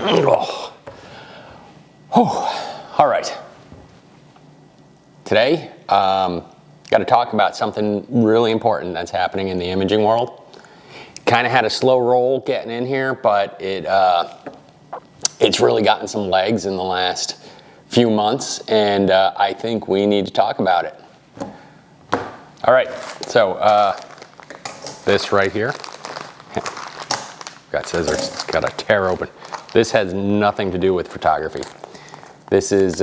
Oh. Oh. All right. Today, got to talk about something really important that's happening in the imaging world. Kind of had a slow roll getting in here, but it's really gotten some legs in the last few months, and I think we need to talk about it. All right, so this right here, got scissors, it's got a tear open. This has nothing to do with photography. This is,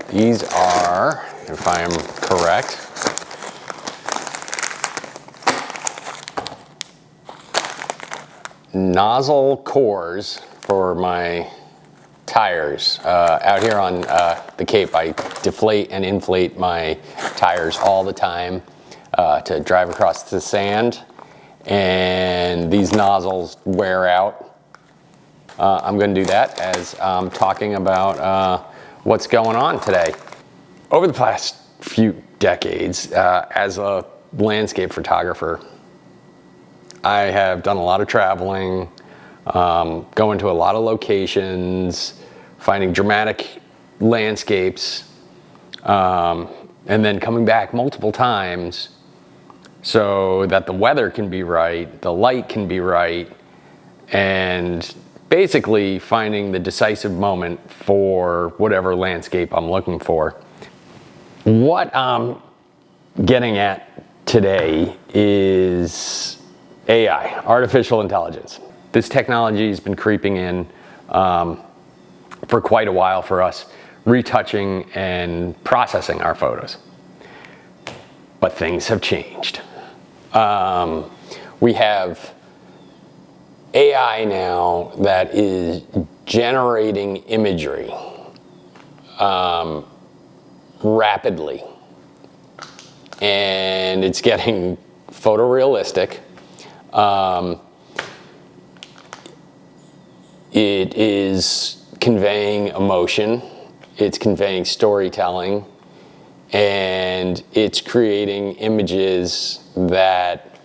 these are, if I am correct, nozzle cores for my tires. Out here on the Cape, I deflate and inflate my tires all the time to drive across the sand, and these nozzles wear out. I'm going to do that as I'm talking about what's going on today. Over the past few decades, as a landscape photographer, I have done a lot of traveling, going to a lot of locations, finding dramatic landscapes, and then coming back multiple times so that the weather can be right, the light can be right, and basically finding the decisive moment for whatever landscape I'm looking for. What I'm getting at today is AI, artificial intelligence. This technology has been creeping in for quite a while for us, retouching and processing our photos. But things have changed. We have AI now that is generating imagery rapidly, and it's getting photorealistic. It is conveying emotion, it's conveying storytelling, and it's creating images that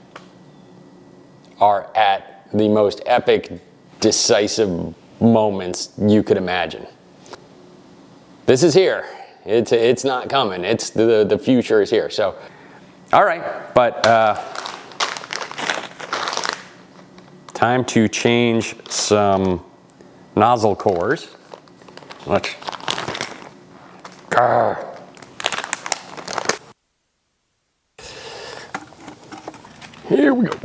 are at the most epic, decisive moments you could imagine. This is here. It's not coming. It's the future is here. So, all right, but time to change some nozzle cores. Let's. Here we go.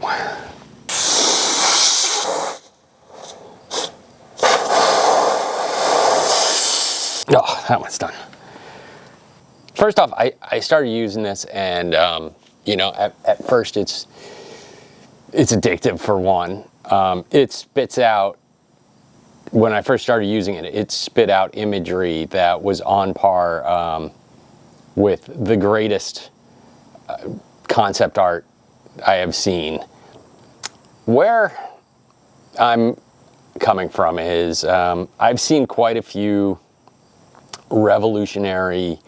Oh, that one's done. First off, I started using this, and at first it's addictive for one. It spits out, when I first started using it, it spit out imagery that was on par with the greatest concept art I have seen. Where I'm coming from is I've seen quite a few revolutionary,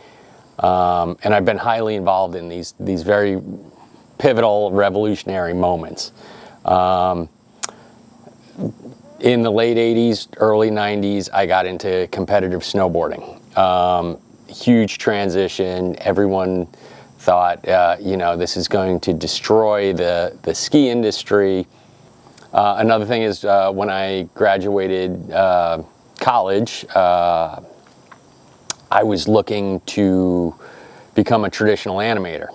and I've been highly involved in these very pivotal revolutionary moments. In the late 80s, early 90s, I got into competitive snowboarding. Huge transition. Everyone thought, this is going to destroy the ski industry. Another thing is when I graduated college, I was looking to become a traditional animator.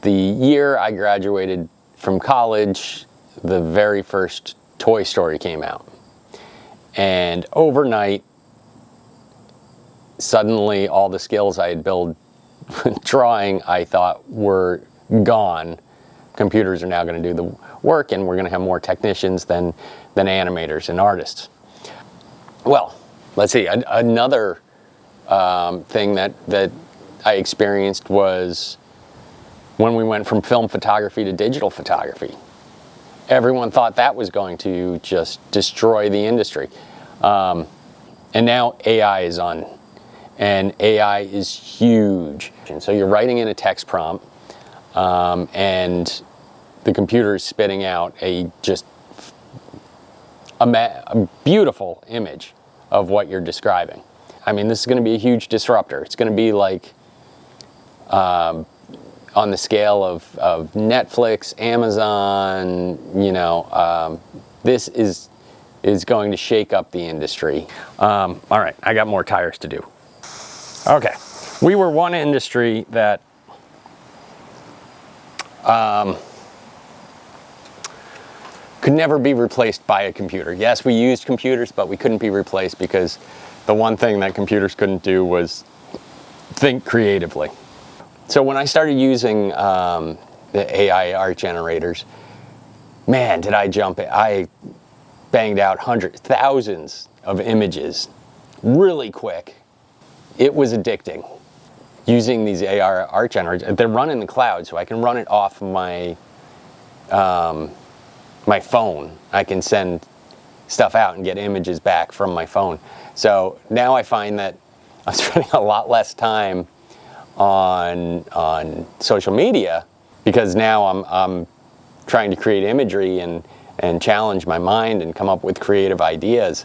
The year I graduated from college, the very first Toy Story came out. And overnight, suddenly all the skills I had built drawing, I thought were gone. Computers are now going to do the work, and we're going to have more technicians than animators and artists. Well, let's see, another thing that I experienced was when we went from film photography to digital photography. Everyone thought that was going to just destroy the industry. And now AI is on, and AI is huge. And so you're writing in a text prompt, and the computer is spitting out a just a beautiful image of what you're describing. I mean, this is going to be a huge disruptor. It's going to be like on the scale of Netflix, Amazon, this is going to shake up the industry. All right, I got more tires to do. Okay, we were one industry that could never be replaced by a computer. Yes, we used computers, but we couldn't be replaced because the one thing that computers couldn't do was think creatively. So when I started using the AI art generators, man, did I jump it. I banged out hundreds, thousands of images really quick. It was addicting. Using these AI art generators, they're run in the cloud, so I can run it off my my phone. I can send stuff out and get images back from my phone. So now I find that I'm spending a lot less time on social media because now I'm trying to create imagery and challenge my mind and come up with creative ideas,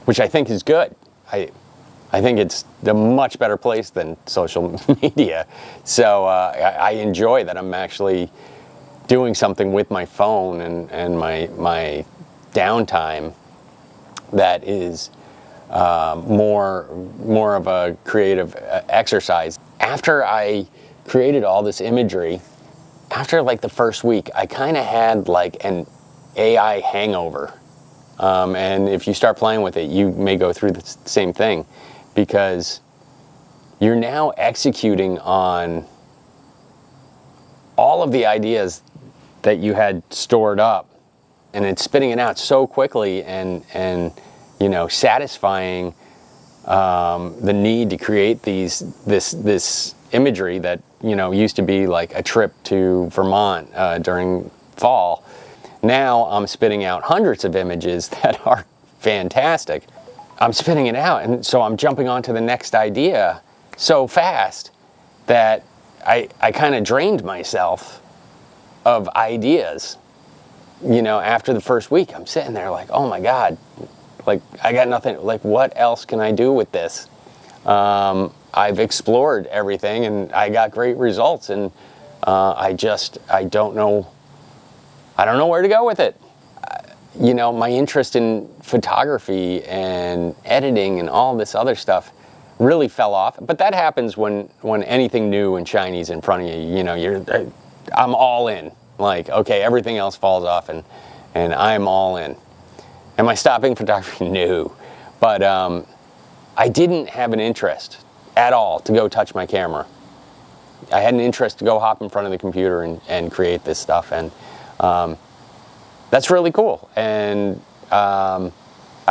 which I think is good. I think it's a much better place than social media. So I enjoy that I'm actually doing something with my phone and my downtime that is more of a creative exercise. After I created all this imagery, after like the first week, I kind of had like an AI hangover. And if you start playing with it, you may go through the same thing because you're now executing on all of the ideas that you had stored up, and it's spitting it out so quickly and satisfying the need to create this imagery that used to be like a trip to Vermont during fall. Now I'm spitting out hundreds of images that are fantastic. I'm spitting it out, and so I'm jumping on to the next idea so fast that I kind of drained myself of ideas. After the first week, I'm sitting there like, oh my God, like I got nothing, like what else can I do with this? I've explored everything and I got great results, and I don't know where to go with it. My interest in photography and editing and all this other stuff really fell off. But that happens when anything new and shiny is in front of you. I'm all in. Like, okay, everything else falls off, and I'm all in. Am I stopping photography? No. But I didn't have an interest at all to go touch my camera. I had an interest to go hop in front of the computer and create this stuff, and that's really cool. And I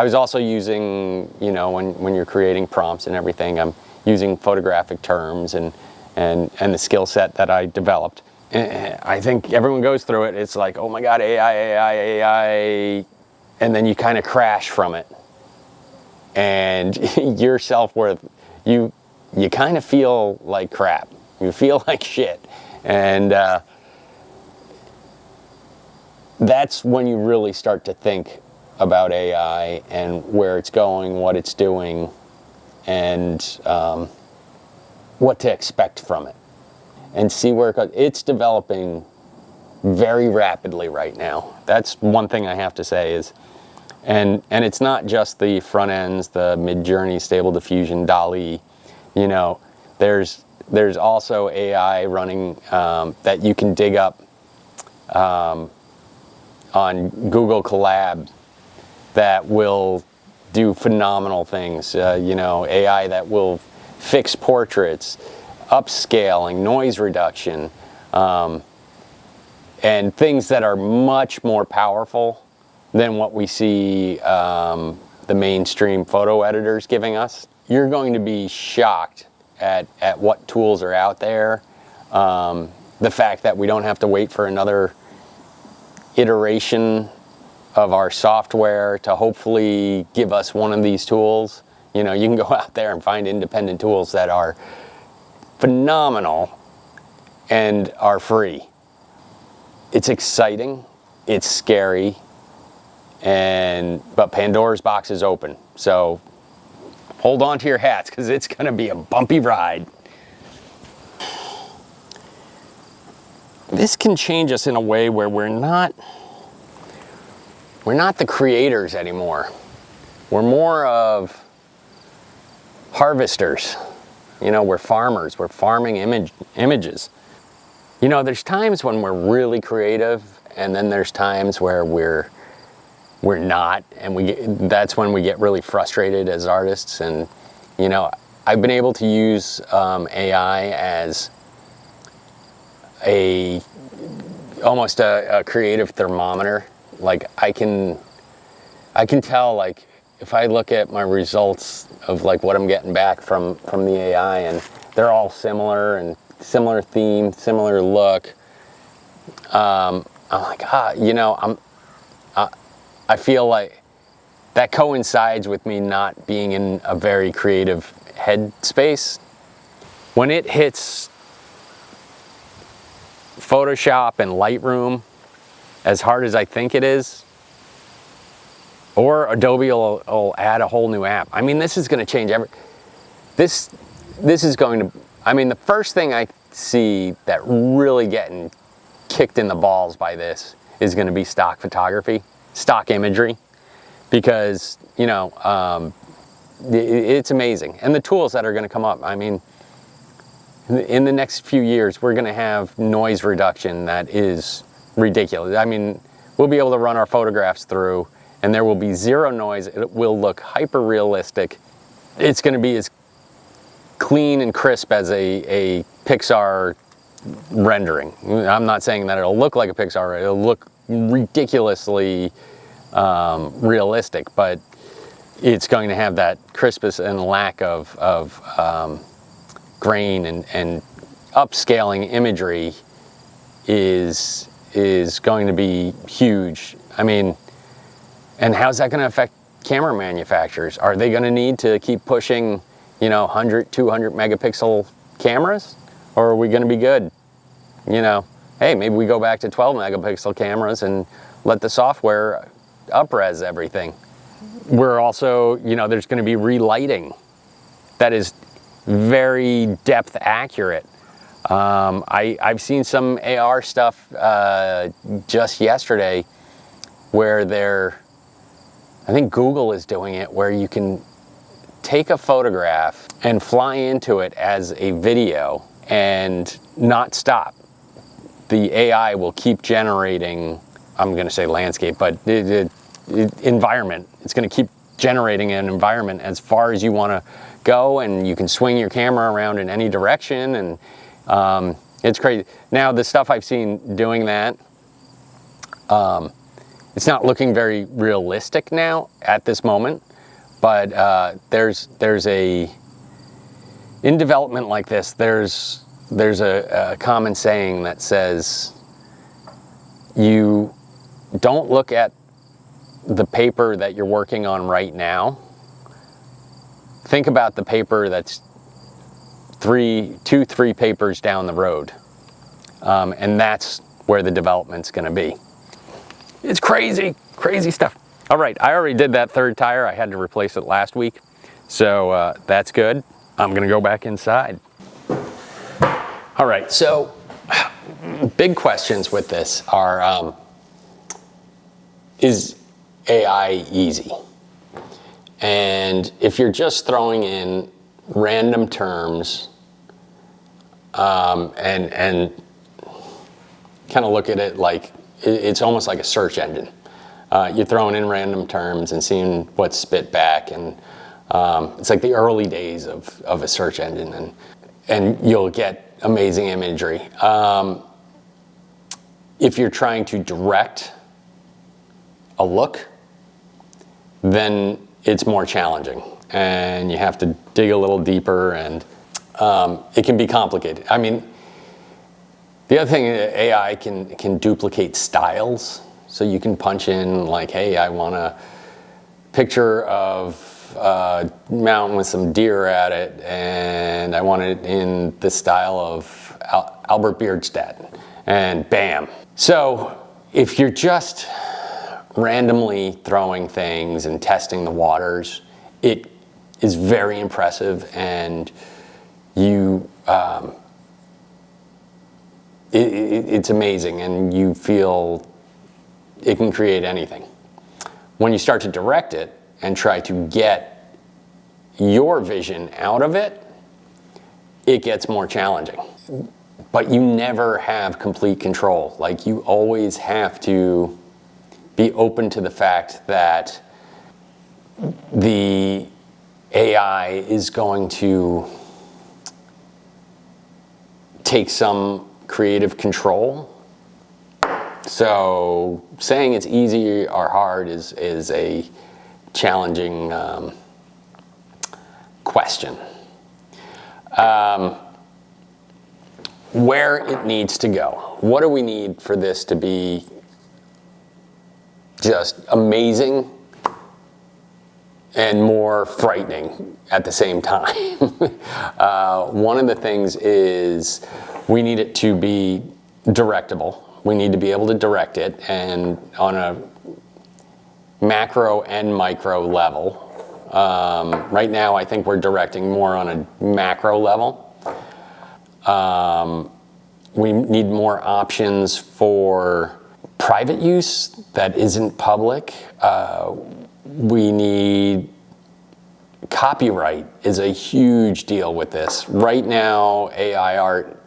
was also using, when you're creating prompts and everything, I'm using photographic terms and the skill set that I developed. And I think everyone goes through it. It's like, oh my God, AI, and then you kind of crash from it. And your self-worth, you kind of feel like crap. You feel like shit. And that's when you really start to think about AI and where it's going, what it's doing, and what to expect from it. And see where it goes. It's developing very rapidly right now. That's one thing I have to say is, and it's not just the front ends, the Mid-Journey, Stable Diffusion, DALL-E. There's also AI running that you can dig up on Google Colab that will do phenomenal things. AI that will fix portraits, upscaling, noise reduction, and things that are much more powerful than what we see the mainstream photo editors giving us. You're going to be shocked at what tools are out there. The fact that we don't have to wait for another iteration of our software to hopefully give us one of these tools. You can go out there and find independent tools that are phenomenal and are free. It's exciting, it's scary, but Pandora's box is open. So hold on to your hats, because it's going to be a bumpy ride. This can change us in a way where we're not the creators anymore. We're more of harvesters. You know, we're farmers. We're farming images. You know, there's times when we're really creative, and then there's times where we're not, and that's when we get really frustrated as artists. And you know, I've been able to use AI as almost a creative thermometer. Like I can tell, like, if I look at my results of like what I'm getting back from the AI, and they're all similar and similar theme, similar look, I'm like, you know, I feel like that coincides with me not being in a very creative headspace. When it hits Photoshop and Lightroom as hard as I think it is, or Adobe will add a whole new app. I mean, this is going to change this is going to, I mean, the first thing I see that really getting kicked in the balls by this is going to be stock photography, stock imagery, because, you know, it's amazing. And the tools that are going to come up, I mean, in the next few years, we're going to have noise reduction that is ridiculous. I mean, we'll be able to run our photographs through, and there will be zero noise. It will look hyper realistic. It's going to be as clean and crisp as a Pixar rendering. I'm not saying that it'll look like a Pixar. It'll look ridiculously realistic, but it's going to have that crispness and lack of grain, and upscaling imagery is going to be huge. I mean, and how's that going to affect camera manufacturers? Are they going to need to keep pushing, you know, 100, 200 megapixel cameras? Or are we going to be good? You know, hey, maybe we go back to 12 megapixel cameras and let the software up-res everything. We're also, you know, there's going to be relighting that is very depth accurate. I've seen some AR stuff just yesterday where I think Google is doing it, where you can take a photograph and fly into it as a video and not stop. The AI will keep generating, I'm going to say landscape, but environment. It's going to keep generating an environment as far as you want to go, and you can swing your camera around in any direction, and it's crazy. Now, the stuff I've seen doing that, it's not looking very realistic now at this moment, but there's in development like this, there's a common saying that says, you don't look at the paper that you're working on right now. Think about the paper that's 3 papers down the road. And that's where the development's going to be. It's crazy stuff. All right, I already did that third tire. I had to replace it last week. So that's good. I'm going to go back inside. All right, so big questions with this are, is AI easy? And if you're just throwing in random terms and kind of look at it like it's almost like a search engine. You're throwing in random terms and seeing what's spit back, and it's like the early days of a search engine, and you'll get amazing imagery. If you're trying to direct a look, then it's more challenging, and you have to dig a little deeper, and it can be complicated. I mean, the other thing, AI can duplicate styles. So you can punch in like, hey, I want a picture of a mountain with some deer at it, and I want it in the style of Albert Bierstadt, and bam. So if you're just randomly throwing things and testing the waters, it is very impressive, and it's amazing, and you feel it can create anything. When you start to direct it and try to get your vision out of it, it gets more challenging. But you never have complete control. Like, you always have to be open to the fact that the AI is going to take some creative control. So saying it's easy or hard is a challenging question. Where it needs to go. What do we need for this to be just amazing and more frightening at the same time? One of the things is we need it to be directable. We need to be able to direct it, and on a macro and micro level. Right now, I think we're directing more on a macro level. We need more options for private use that isn't public. We need copyright is a huge deal with this. Right now, AI art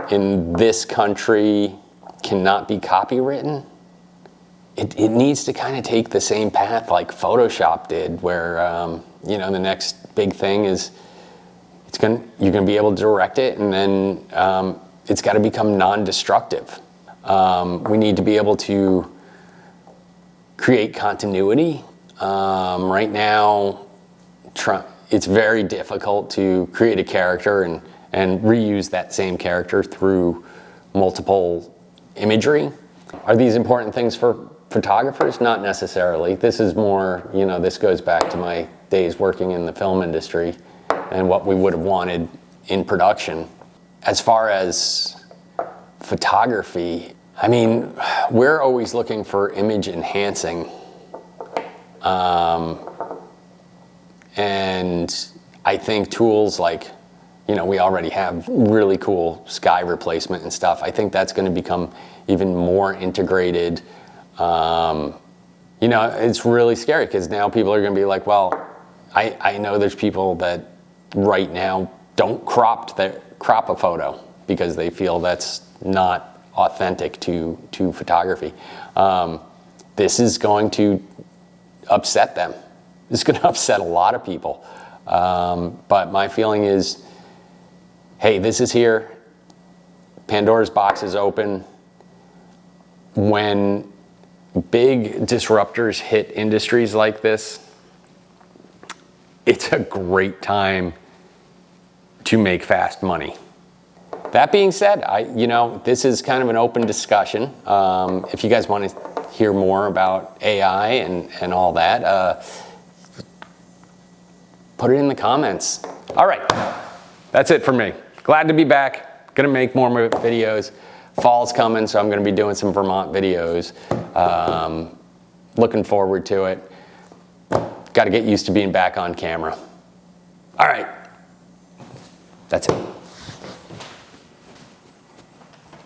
in this country cannot be copywritten. It needs to kind of take the same path like Photoshop did, where the next big thing is you're going to be able to direct it, and then it's got to become non-destructive. We need to be able to create continuity. Right now, it's very difficult to create a character and reuse that same character through multiple imagery. Are these important things for photographers? Not necessarily. This is more, this goes back to my days working in the film industry and what we would have wanted in production. As far as photography, I mean, we're always looking for image enhancing. And I think tools like, we already have really cool sky replacement and stuff. I think that's going to become even more integrated. It's really scary because now people are going to be like, well, I know there's people that right now don't crop a photo because they feel that's not authentic to photography. This is going to upset them. It's going to upset a lot of people. But my feeling is, hey, this is here. Pandora's box is open. When big disruptors hit industries like this, it's a great time to make fast money. That being said, this is kind of an open discussion. If you guys want to hear more about AI and all that, put it in the comments. All right, that's it for me. Glad to be back. Gonna make more videos. Fall's coming, so I'm gonna be doing some Vermont videos. Looking forward to it. Got to get used to being back on camera. All right, that's it.